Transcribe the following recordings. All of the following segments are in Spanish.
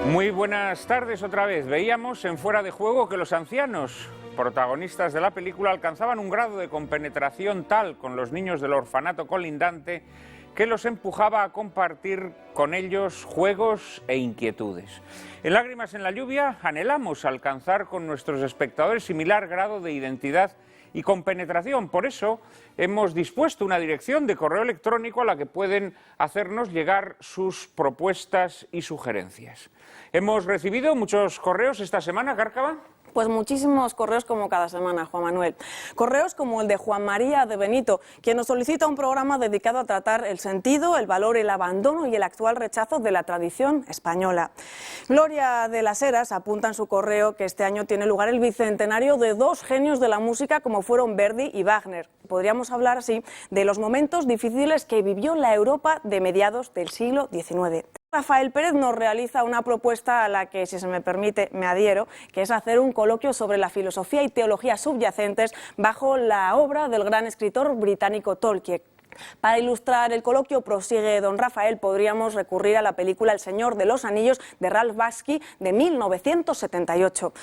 Muy buenas tardes otra vez. Veíamos en Fuera de Juego que los ancianos protagonistas de la película alcanzaban un grado de compenetración tal con los niños del orfanato colindante que los empujaba a compartir con ellos juegos e inquietudes. En Lágrimas en la lluvia anhelamos alcanzar con nuestros espectadores similar grado de identidad y compenetración. Por eso hemos dispuesto una dirección de correo electrónico a la que pueden hacernos llegar sus propuestas y sugerencias. Hemos recibido muchos correos esta semana, Cárcava. Pues muchísimos correos como cada semana, Juan Manuel. Correos como el de Juan María de Benito, quien nos solicita un programa dedicado a tratar el sentido, el valor, el abandono y el actual rechazo de la tradición española. Gloria de las Heras apunta en su correo que este año tiene lugar el bicentenario de dos genios de la música como fueron Verdi y Wagner. Podríamos hablar así de los momentos difíciles que vivió la Europa de mediados del siglo XIX. Rafael Pérez nos realiza una propuesta a la que, si se me permite, me adhiero, que es hacer un coloquio sobre la filosofía y teología subyacentes bajo la obra del gran escritor británico Tolkien. Para ilustrar el coloquio, prosigue don Rafael, podríamos recurrir a la película El Señor de los Anillos de Ralph Bakshi de 1978.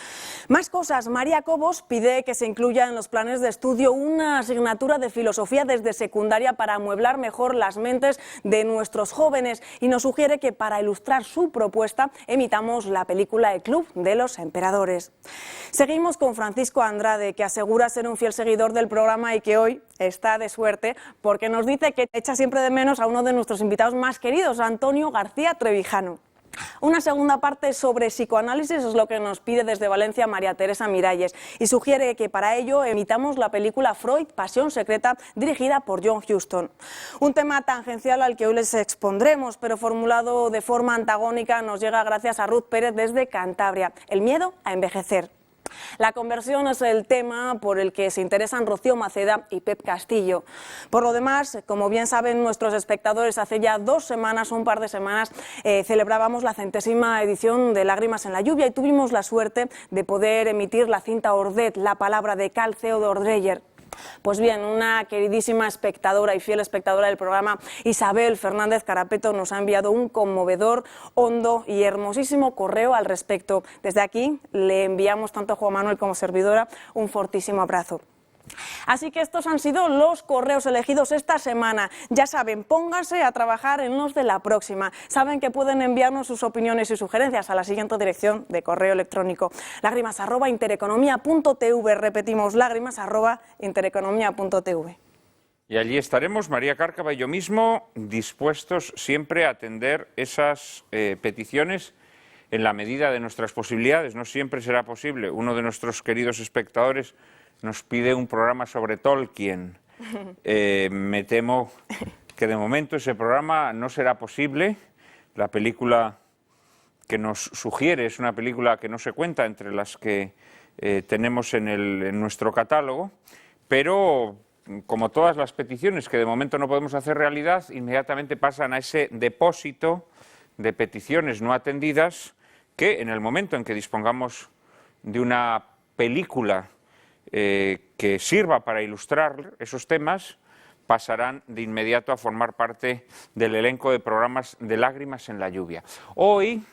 Más cosas. María Cobos pide que se incluya en los planes de estudio una asignatura de filosofía desde secundaria para amueblar mejor las mentes de nuestros jóvenes y nos sugiere que para ilustrar su propuesta emitamos la película El Club de los Emperadores. Seguimos con Francisco Andrade, que asegura ser un fiel seguidor del programa y que hoy está de suerte porque nos dice que echa siempre de menos a uno de nuestros invitados más queridos, Antonio García Trevijano. Una segunda parte sobre psicoanálisis es lo que nos pide desde Valencia María Teresa Miralles y sugiere que para ello emitamos la película Freud, Pasión Secreta, dirigida por John Huston. Un tema tangencial al que hoy les expondremos, pero formulado de forma antagónica, nos llega gracias a Ruth Pérez desde Cantabria: el miedo a envejecer. La conversión es el tema por el que se interesan Rocío Maceda y Pep Castillo. Por lo demás, como bien saben nuestros espectadores, hace ya un par de semanas, celebrábamos la 100ª edición de Lágrimas en la lluvia y tuvimos la suerte de poder emitir la cinta Ordet, la palabra de Carl Theodor Dreyer. Pues bien, una queridísima espectadora y fiel espectadora del programa, Isabel Fernández Carapeto, nos ha enviado un conmovedor, hondo y hermosísimo correo al respecto. Desde aquí le enviamos, tanto a Juan Manuel como servidora, un fortísimo abrazo. Así que estos han sido los correos elegidos esta semana. Ya saben, pónganse a trabajar en los de la próxima. Saben que pueden enviarnos sus opiniones y sugerencias a la siguiente dirección de correo electrónico: lágrimas@intereconomia.tv. Repetimos, lágrimas@intereconomia.tv. Y allí estaremos, María Cárcava y yo mismo, dispuestos siempre a atender esas peticiones en la medida de nuestras posibilidades. No siempre será posible. Uno de nuestros queridos espectadores nos pide un programa sobre Tolkien. Me temo que de momento ese programa no será posible. La película que nos sugiere es una película que no se cuenta entre las que tenemos en nuestro catálogo, pero como todas las peticiones que de momento no podemos hacer realidad, inmediatamente pasan a ese depósito de peticiones no atendidas que en el momento en que dispongamos de una película que sirva para ilustrar esos temas, pasarán de inmediato a formar parte del elenco de programas de Lágrimas en la lluvia. Hoy,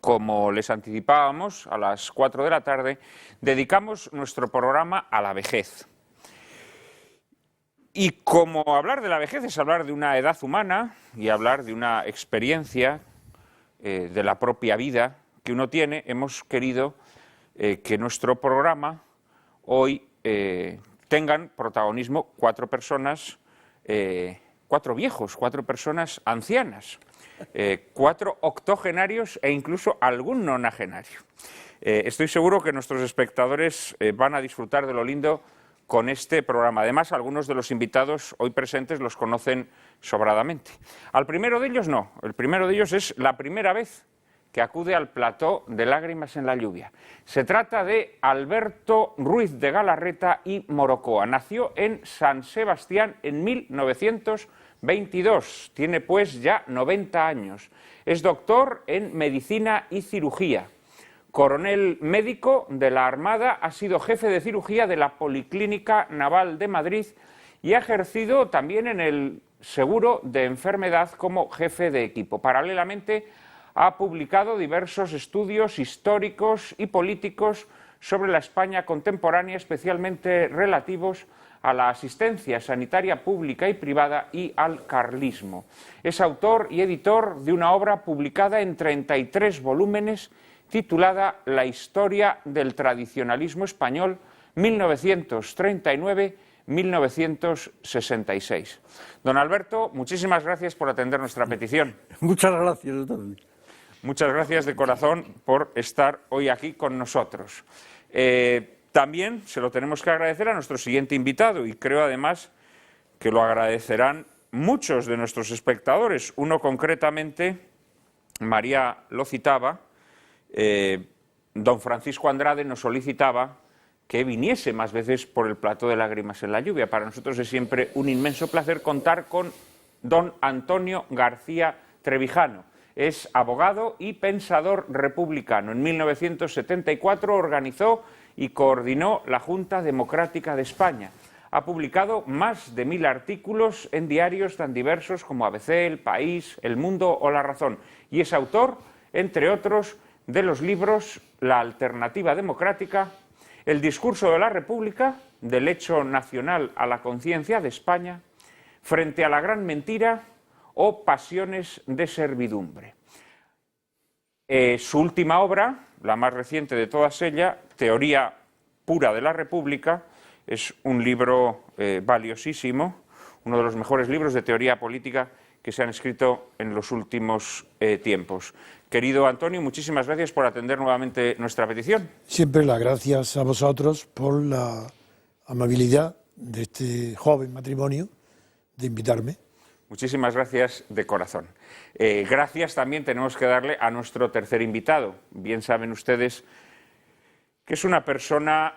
como les anticipábamos, a las 4 de la tarde, dedicamos nuestro programa a la vejez. Y como hablar de la vejez es hablar de una edad humana y hablar de una experiencia de la propia vida que uno tiene, hemos querido que nuestro programa hoy tengan protagonismo 4 personas, 4 viejos, 4 personas ancianas, 4 octogenarios e incluso algún nonagenario. Estoy seguro que nuestros espectadores van a disfrutar de lo lindo con este programa. Además, algunos de los invitados hoy presentes los conocen sobradamente. Al primero de ellos no, el primero de ellos es la primera vez que acude al plató de Lágrimas en la lluvia. Se trata de Alberto Ruiz de Galarreta y Morocoa. Nació en San Sebastián en 1922. Tiene pues ya 90 años. Es doctor en Medicina y Cirugía. Coronel médico de la Armada, ha sido jefe de cirugía de la Policlínica Naval de Madrid y ha ejercido también en el seguro de enfermedad como jefe de equipo. Paralelamente ha publicado diversos estudios históricos y políticos sobre la España contemporánea, especialmente relativos a la asistencia sanitaria pública y privada y al carlismo. Es autor y editor de una obra publicada en 33 volúmenes titulada La historia del tradicionalismo español 1939-1966. Don Alberto, muchísimas gracias por atender nuestra petición. Muchas gracias. Muchas gracias de corazón por estar hoy aquí con nosotros. También se lo tenemos que agradecer a nuestro siguiente invitado y creo además que lo agradecerán muchos de nuestros espectadores. Uno concretamente, María lo citaba, don Francisco Andrade nos solicitaba que viniese más veces por el plató de Lágrimas en la lluvia. Para nosotros es siempre un inmenso placer contar con don Antonio García Trevijano. Es abogado y pensador republicano. En 1974 organizó y coordinó la Junta Democrática de España. Ha publicado más de 1000 artículos en diarios tan diversos como ABC, El País, El Mundo o La Razón. Y es autor, entre otros, de los libros La Alternativa Democrática, El Discurso de la República, Del Hecho Nacional a la Conciencia de España, Frente a la Gran Mentira o Pasiones de Servidumbre. Su última obra, la más reciente de todas ellas, Teoría Pura de la República, es un libro valiosísimo, uno de los mejores libros de teoría política que se han escrito en los últimos tiempos. Querido Antonio, muchísimas gracias por atender nuevamente nuestra petición. Siempre las gracias a vosotros por la amabilidad de este joven matrimonio de invitarme. Muchísimas gracias de corazón. Gracias también tenemos que darle a nuestro tercer invitado. Bien saben ustedes que es una persona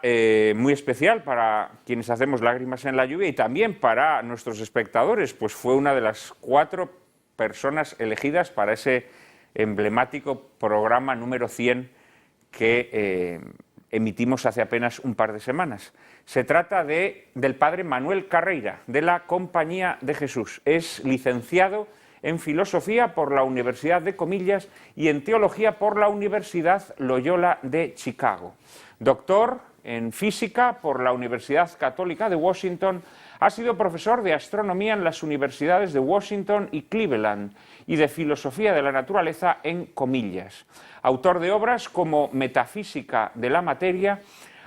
muy especial para quienes hacemos Lágrimas en la Lluvia y también para nuestros espectadores, pues fue una de las 4 personas elegidas para ese emblemático programa número 100 que emitimos hace apenas un par de semanas. Se trata del padre Manuel Carreira, de la Compañía de Jesús. Es licenciado en Filosofía por la Universidad de Comillas y en Teología por la Universidad Loyola de Chicago. Doctor en Física por la Universidad Católica de Washington. Ha sido profesor de Astronomía en las universidades de Washington y Cleveland y de Filosofía de la Naturaleza en Comillas. Autor de obras como Metafísica de la Materia,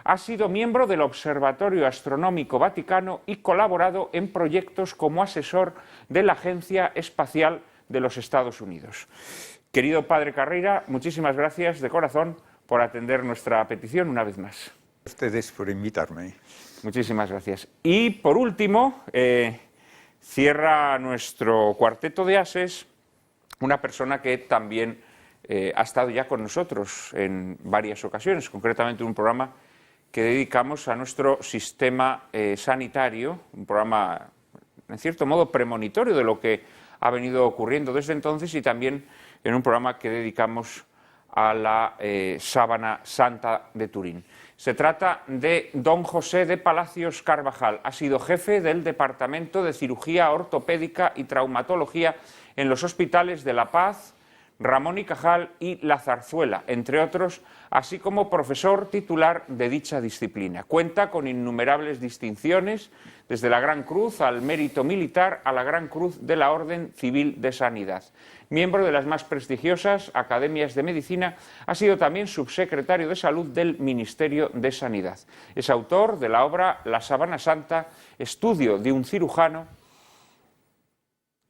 ha sido miembro del Observatorio Astronómico Vaticano y colaborado en proyectos como asesor de la Agencia Espacial de los Estados Unidos. Querido padre Carreira, muchísimas gracias de corazón por atender nuestra petición una vez más. Ustedes por invitarme. Muchísimas gracias. Y por último, cierra nuestro cuarteto de ases una persona que también ha estado ya con nosotros en varias ocasiones, concretamente en un programa que dedicamos a nuestro sistema sanitario, un programa en cierto modo premonitorio de lo que ha venido ocurriendo desde entonces y también en un programa que dedicamos a la Sábana Santa de Turín. Se trata de don José de Palacios Carvajal. Ha sido jefe del Departamento de Cirugía Ortopédica y Traumatología en los hospitales de La Paz, Ramón y Cajal y La Zarzuela, entre otros, así como profesor titular de dicha disciplina. Cuenta con innumerables distinciones, desde la Gran Cruz al Mérito Militar a la Gran Cruz de la Orden Civil de Sanidad. Miembro de las más prestigiosas academias de medicina, ha sido también subsecretario de Salud del Ministerio de Sanidad. Es autor de la obra La Sábana Santa, estudio de un cirujano,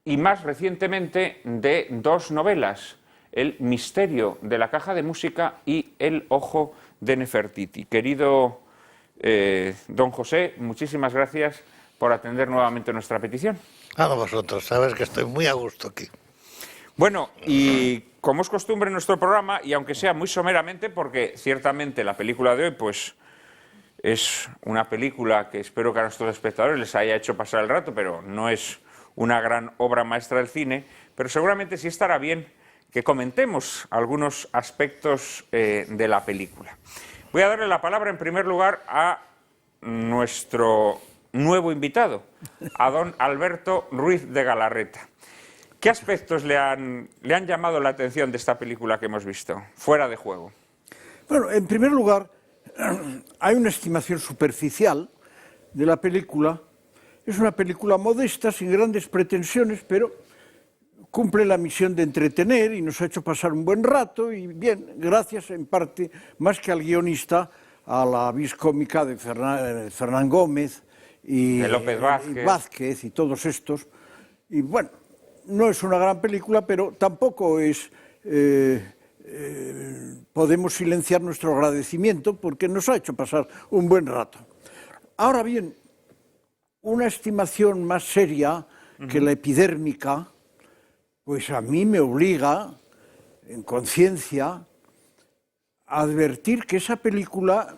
y más recientemente de 2 novelas, El misterio de la caja de música y El ojo de Nefertiti. Querido don José, muchísimas gracias por atender nuevamente nuestra petición. A vosotros, sabes que estoy muy a gusto aquí. Bueno, y como es costumbre en nuestro programa, y aunque sea muy someramente, porque ciertamente la película de hoy pues es una película que espero que a nuestros espectadores les haya hecho pasar el rato, pero no es una gran obra maestra del cine, pero seguramente sí estará bien que comentemos algunos aspectos de la película. Voy a darle la palabra en primer lugar a nuestro nuevo invitado, a don Alberto Ruiz de Galarreta. ¿Qué aspectos le han llamado la atención de esta película que hemos visto, fuera de juego? Bueno, en primer lugar, hay una estimación superficial de la película. Es una película modesta, sin grandes pretensiones, pero cumple la misión de entretener y nos ha hecho pasar un buen rato. Y bien, gracias en parte, más que al guionista, a la vis cómica de Fernán Gómez y de López Vázquez y todos estos. Y bueno, no es una gran película, pero tampoco es... podemos silenciar nuestro agradecimiento porque nos ha hecho pasar un buen rato. Ahora bien, una estimación más seria que la epidérmica, pues a mí me obliga, en conciencia, a advertir que esa película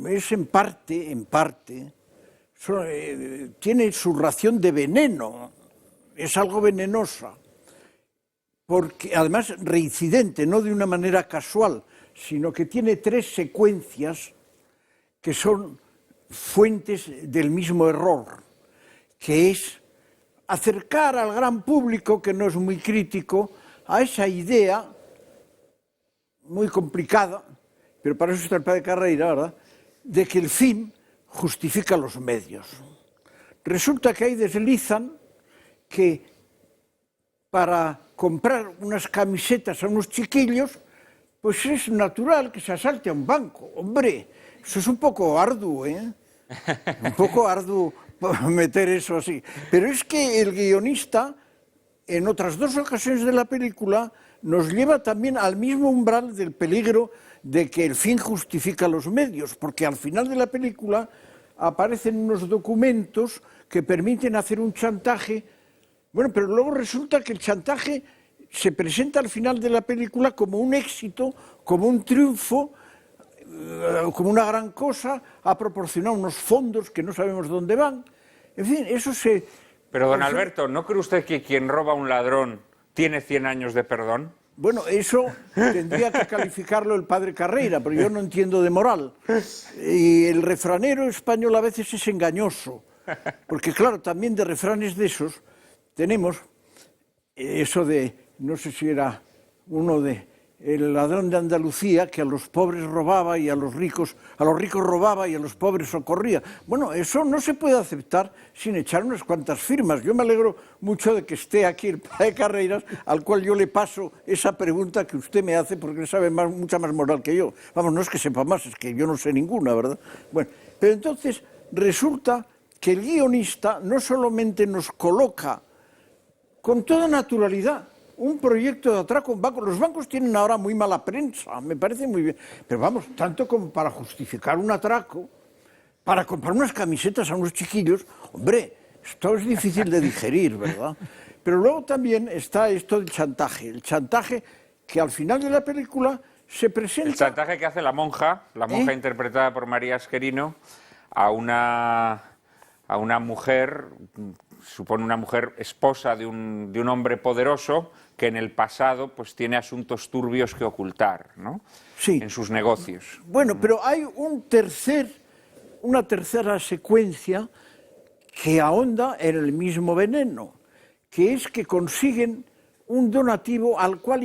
es en parte, tiene su ración de veneno, es algo venenosa. Porque además reincidente, no de una manera casual, sino que tiene 3 secuencias que son fuentes del mismo error, que es acercar al gran público, que no es muy crítico, a esa idea muy complicada, pero para eso está el padre Carreira, ¿verdad?, de que el fin justifica los medios. Resulta que ahí deslizan que para comprar unas camisetas a unos chiquillos, pues es natural que se asalte a un banco. Hombre, eso es un poco arduo, ¿eh? Un poco arduo meter eso así. Pero es que el guionista, en otras 2 ocasiones de la película, nos lleva también al mismo umbral del peligro de que el fin justifica los medios, porque al final de la película aparecen unos documentos que permiten hacer un chantaje. Bueno, pero luego resulta que el chantaje se presenta al final de la película como un éxito, como un triunfo, como una gran cosa, ha proporcionado unos fondos que no sabemos dónde van. En fin, eso se... Pero, don Alberto, ¿no cree usted que quien roba a un ladrón tiene 100 años de perdón? Bueno, eso tendría que calificarlo el padre Carreira, pero yo no entiendo de moral. Y el refranero español a veces es engañoso, porque claro, también de refranes de esos tenemos eso de, no sé si era uno de el ladrón de Andalucía, que a los pobres robaba y a los ricos robaba y a los pobres socorría. Bueno, eso no se puede aceptar sin echar unas cuantas firmas. Yo me alegro mucho de que esté aquí el padre Carreiras, al cual yo le paso esa pregunta que usted me hace, porque sabe mucha más moral que yo. Vamos, no es que sepa más, es que yo no sé ninguna, ¿verdad? Bueno, pero entonces resulta que el guionista no solamente nos coloca con toda naturalidad un proyecto de atraco en banco. Los bancos tienen ahora muy mala prensa, me parece muy bien, pero vamos, tanto como para justificar un atraco, para comprar unas camisetas a unos chiquillos, hombre, esto es difícil de digerir, ¿verdad? Pero luego también está esto del chantaje, el chantaje que al final de la película se presenta... El chantaje que hace la monja interpretada por María Esquerino, a una mujer, supone una mujer esposa de un hombre poderoso que en el pasado pues tiene asuntos turbios que ocultar, ¿no? Sí. En sus negocios. Bueno, pero hay una tercera secuencia que ahonda en el mismo veneno, que es que consiguen un donativo al cual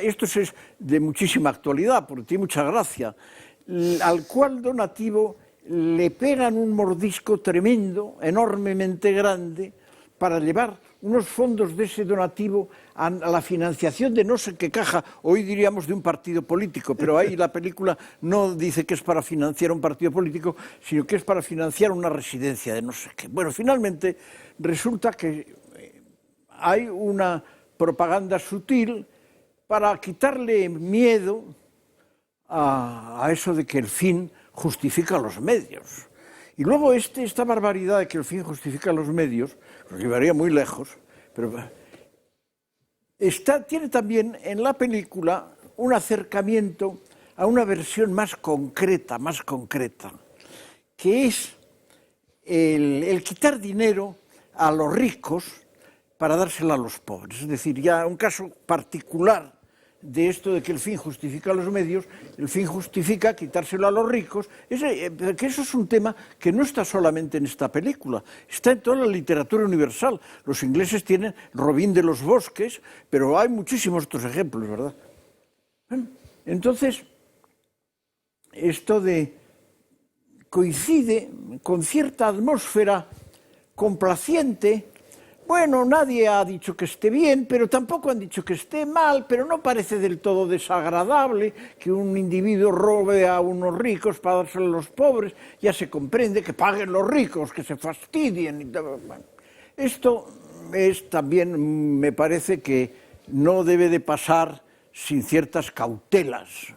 esto es de muchísima actualidad, porque tiene mucha gracia, al cual donativo le pegan un mordisco tremendo, enormemente grande, para llevar unos fondos de ese donativo a la financiación de no sé qué caja, hoy diríamos de un partido político, pero ahí la película no dice que es para financiar un partido político, sino que es para financiar una residencia de no sé qué. Bueno, finalmente resulta que hay una propaganda sutil para quitarle miedo a eso de que el fin justifica los medios. Y luego esta barbaridad de que el fin justifica los medios, nos llevaría muy lejos, pero tiene también en la película un acercamiento a una versión más concreta, que es el quitar dinero a los ricos para dárselo a los pobres. Es decir, ya un caso particular de esto de que el fin justifica los medios, el fin justifica quitárselo a los ricos, que eso es un tema que no está solamente en esta película, está en toda la literatura universal. Los ingleses tienen Robin de los Bosques, pero hay muchísimos otros ejemplos, ¿verdad? Bueno, entonces, esto coincide con cierta atmósfera complaciente. Bueno, nadie ha dicho que esté bien, pero tampoco han dicho que esté mal, pero no parece del todo desagradable que un individuo robe a unos ricos para dárselo a los pobres. Ya se comprende que paguen los ricos, que se fastidien. Y todo. Bueno, esto es también, me parece que no debe de pasar sin ciertas cautelas.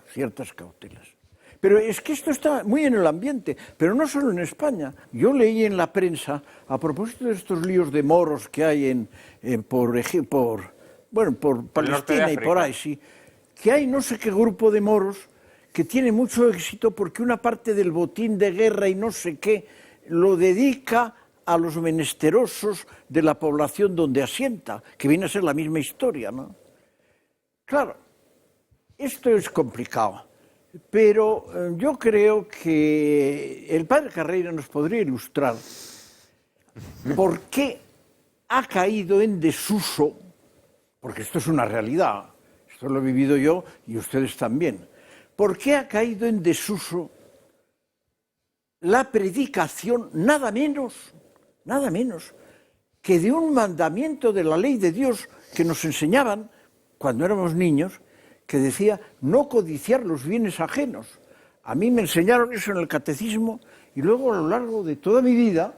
Pero es que esto está muy en el ambiente, pero no solo en España. Yo leí en la prensa, a propósito de estos líos de moros que hay por Palestina y por ahí, sí, que hay no sé qué grupo de moros que tiene mucho éxito porque una parte del botín de guerra y no sé qué lo dedica a los menesterosos de la población donde asienta, que viene a ser la misma historia, ¿no? Claro, esto es complicado. Pero yo creo que el padre Carreira nos podría ilustrar por qué ha caído en desuso, porque esto es una realidad, esto lo he vivido yo y ustedes también, por qué ha caído en desuso la predicación nada menos que de un mandamiento de la ley de Dios que nos enseñaban cuando éramos niños, que decía no codiciar los bienes ajenos. A mí me enseñaron eso en el catecismo y luego a lo largo de toda mi vida,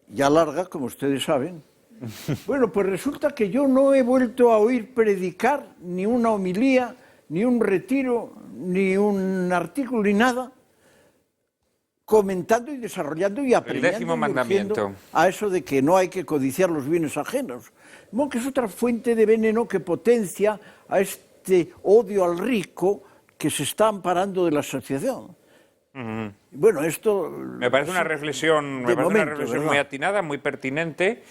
ya larga, como ustedes saben, bueno, pues resulta que yo no he vuelto a oír predicar ni una homilía, ni un retiro, ni un artículo, ni nada, comentando y desarrollando y aprendiendo. El 10º mandamiento. A eso de que no hay que codiciar los bienes ajenos. Bueno, que es otra fuente de veneno que potencia a este odio al rico que se está amparando de la asociación. Bueno, esto... Me parece una reflexión, muy atinada, muy pertinente.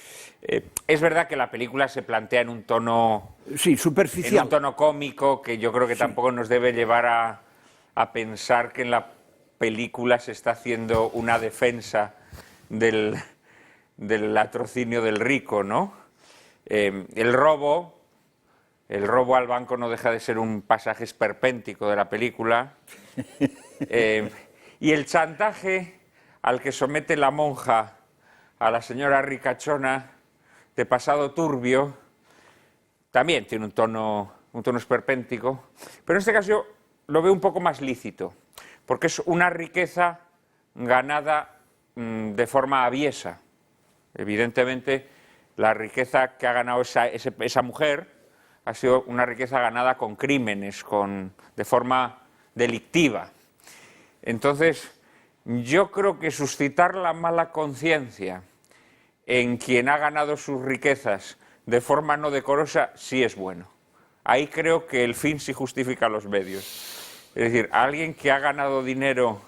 Es verdad que la película se plantea en un tono... Sí, superficial. En un tono cómico, que yo creo que tampoco nos debe llevar a pensar que en la película se está haciendo una defensa del latrocinio del rico, ¿no? El robo al banco no deja de ser un pasaje esperpéntico de la película. Y el chantaje al que somete la monja a la señora ricachona de pasado turbio también tiene un tono esperpéntico, pero en este caso yo lo veo un poco más lícito, porque es una riqueza ganada de forma aviesa. Evidentemente, la riqueza que ha ganado esa mujer ha sido una riqueza ganada con crímenes, de forma delictiva. Entonces, yo creo que suscitar la mala conciencia en quien ha ganado sus riquezas de forma no decorosa sí es bueno. Ahí creo que el fin sí justifica los medios. Es decir, alguien que ha ganado dinero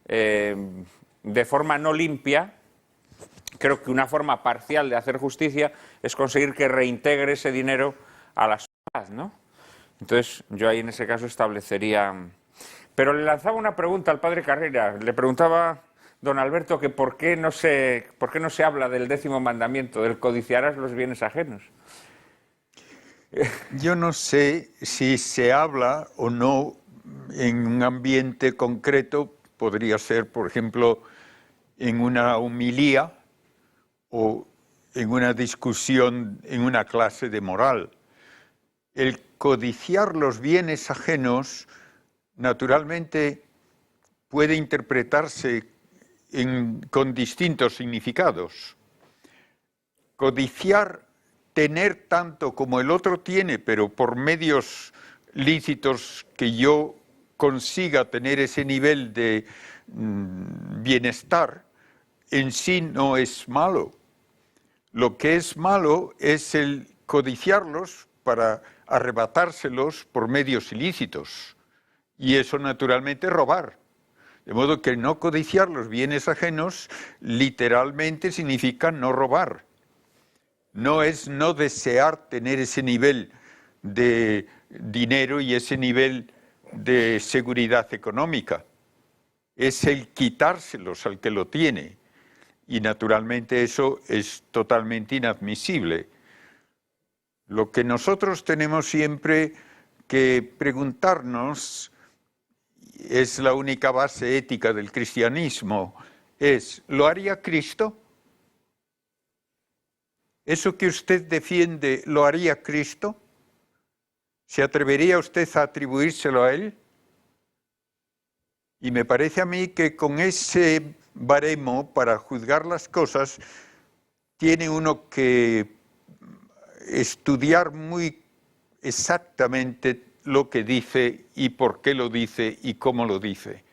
de forma no limpia, creo que una forma parcial de hacer justicia es conseguir que reintegre ese dinero a la sociedad, ¿no? Entonces, yo ahí en ese caso establecería... Pero le lanzaba una pregunta al padre Carreira. Le preguntaba, don Alberto, que por qué no se habla del 10º mandamiento, del codiciarás los bienes ajenos. Yo no sé si se habla o no en un ambiente concreto, podría ser, por ejemplo, en una homilía o en una discusión en una clase de moral. El codiciar los bienes ajenos naturalmente puede interpretarse con distintos significados. Codiciar, tener tanto como el otro tiene, pero por medios lícitos que yo consiga tener ese nivel de bienestar, en sí no es malo. Lo que es malo es el codiciarlos para arrebatárselos por medios ilícitos. Y eso naturalmente es robar. De modo que no codiciar los bienes ajenos literalmente significa no robar. No es no desear tener ese nivel de dinero y ese nivel de seguridad económica. Es el quitárselos al que lo tiene. Y naturalmente eso es totalmente inadmisible. Lo que nosotros tenemos siempre que preguntarnos, es la única base ética del cristianismo, es, ¿lo haría Cristo? ¿Eso que usted defiende lo haría Cristo? ¿Se atrevería usted a atribuírselo a Él? Y me parece a mí que con ese baremo para juzgar las cosas tiene uno que estudiar muy exactamente lo que dice y por qué lo dice y cómo lo dice.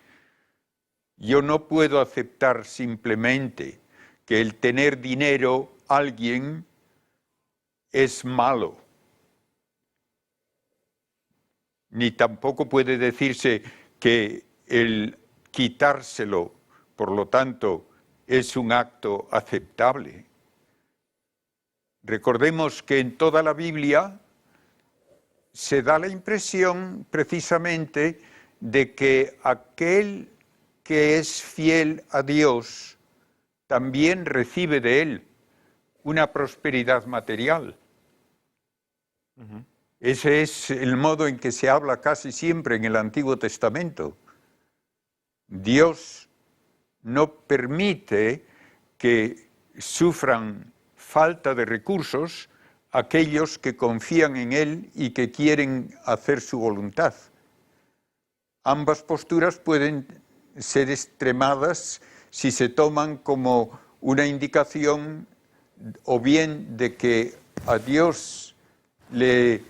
Yo no puedo aceptar simplemente que el tener dinero alguien es malo. Ni tampoco puede decirse que el quitárselo, por lo tanto, es un acto aceptable. Recordemos que en toda la Biblia se da la impresión precisamente de que aquel que es fiel a Dios también recibe de Él una prosperidad material. Ese es el modo en que se habla casi siempre en el Antiguo Testamento. Dios no permite que sufran falta de recursos aquellos que confían en Él y que quieren hacer su voluntad. Ambas posturas pueden ser extremadas si se toman como una indicación o bien de que a Dios le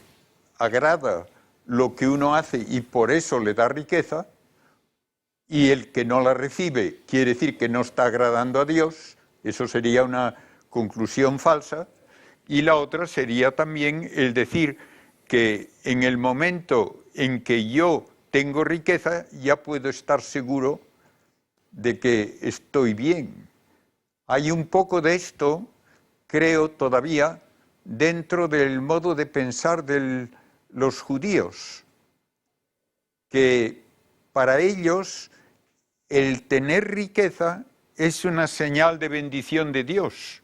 agrada lo que uno hace y por eso le da riqueza, y el que no la recibe quiere decir que no está agradando a Dios, eso sería una conclusión falsa, y la otra sería también el decir que en el momento en que yo tengo riqueza ya puedo estar seguro de que estoy bien. Hay un poco de esto, creo todavía, dentro del modo de pensar de los judíos, que para ellos el tener riqueza es una señal de bendición de Dios.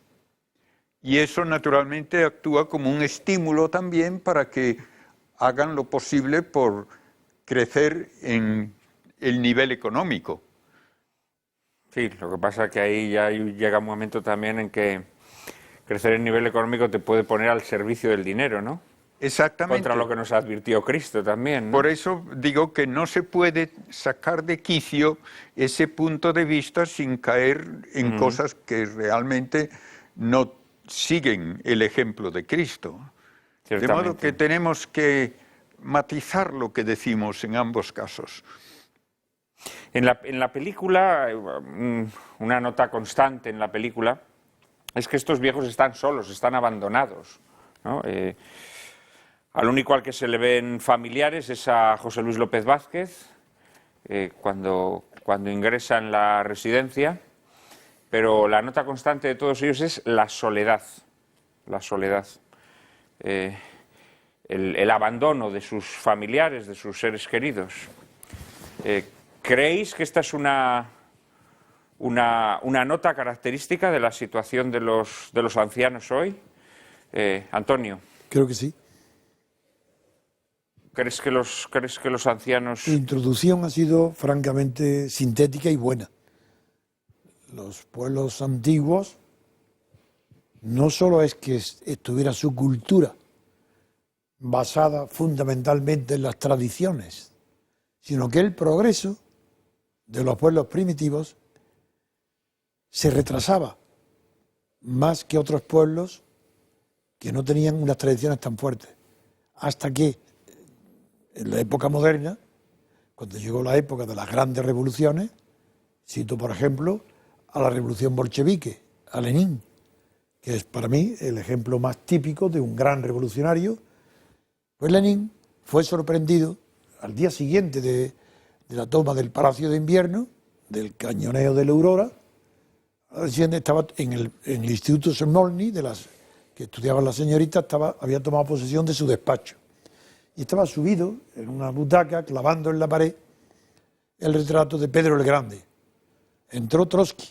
Y eso naturalmente actúa como un estímulo también para que hagan lo posible por crecer en el nivel económico. Sí, lo que pasa es que ahí ya llega un momento también en que crecer en nivel económico te puede poner al servicio del dinero, ¿no? Exactamente. Contra lo que nos advirtió Cristo también, ¿no? Por eso digo que no se puede sacar de quicio ese punto de vista sin caer en cosas que realmente no siguen el ejemplo de Cristo. De modo que tenemos que matizar lo que decimos en ambos casos. En la película, una nota constante en la película es que estos viejos están solos, están abandonados, ¿no? Al único al que se le ven familiares es a José Luis López Vázquez, cuando ingresa en la residencia, pero la nota constante de todos ellos es la soledad, el abandono de sus familiares, de sus seres queridos. ¿Creéis que esta es una nota característica de la situación de los ancianos hoy? Antonio. Creo que sí. ¿Crees que los ancianos...? Su introducción ha sido francamente sintética y buena. Los pueblos antiguos no solo es que estuviera su cultura basada fundamentalmente en las tradiciones, sino que el progreso de los pueblos primitivos se retrasaba más que otros pueblos que no tenían unas tradiciones tan fuertes, hasta que en la época moderna, cuando llegó la época de las grandes revoluciones, cito por ejemplo a la revolución bolchevique, a Lenin, que es para mí el ejemplo más típico de un gran revolucionario, pues Lenin fue sorprendido al día siguiente de la toma del Palacio de Invierno, del cañoneo de la Aurora. Estaba en el Instituto Smolny, que estudiaban las señoritas, había tomado posesión de su despacho. y estaba subido en una butaca, clavando en la pared el retrato de Pedro el Grande. Entró Trotsky,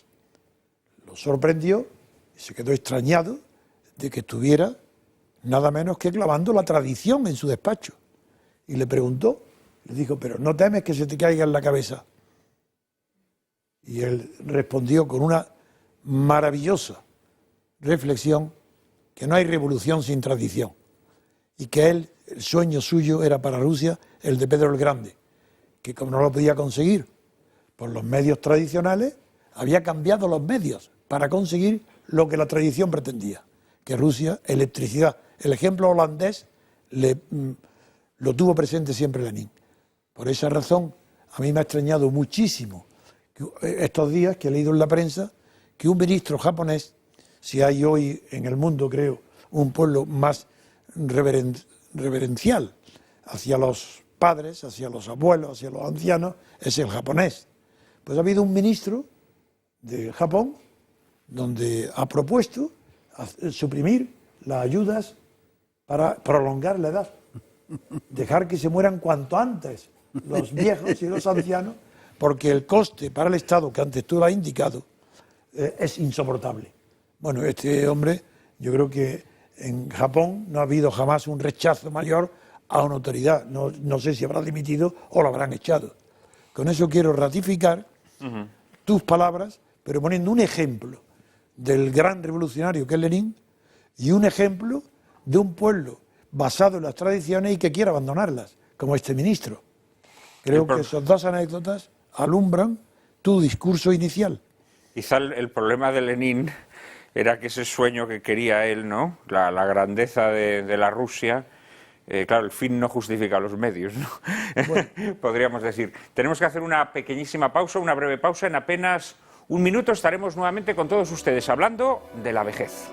lo sorprendió y se quedó extrañado de que estuviera nada menos que clavando la tradición en su despacho. Y le preguntó, le dijo, pero ¿no temes que se te caiga en la cabeza? Y él respondió con una maravillosa reflexión, que no hay revolución sin tradición, y que él, el sueño suyo era para Rusia el de Pedro el Grande, que como no lo podía conseguir por los medios tradicionales, había cambiado los medios para conseguir lo que la tradición pretendía, que Rusia, electricidad. El ejemplo holandés lo tuvo presente siempre Lenin. Por esa razón, a mí me ha extrañado muchísimo estos días que he leído en la prensa que un ministro japonés, si hay hoy en el mundo, creo, un pueblo más reverencial hacia los padres, hacia los abuelos, hacia los ancianos, es el japonés. Pues ha habido un ministro de Japón donde ha propuesto suprimir las ayudas para prolongar la edad, dejar que se mueran cuanto antes los viejos y los ancianos, porque el coste para el Estado, que antes tú lo has indicado, es insoportable. Bueno, este hombre, yo creo que en Japón no ha habido jamás un rechazo mayor a una autoridad. No sé si habrá dimitido o lo habrán echado. Con eso quiero ratificar tus palabras, pero poniendo un ejemplo del gran revolucionario que es Lenin y un ejemplo de un pueblo basado en las tradiciones y que quiere abandonarlas, como este ministro. Creo que esas dos anécdotas alumbran tu discurso inicial. Quizá el problema de Lenin era que ese sueño que quería él, ¿no? La grandeza de la Rusia, claro, el fin no justifica los medios, ¿no? Bueno. Podríamos decir. Tenemos que hacer una pequeñísima pausa, una breve pausa. En apenas un minuto estaremos nuevamente con todos ustedes hablando de la vejez.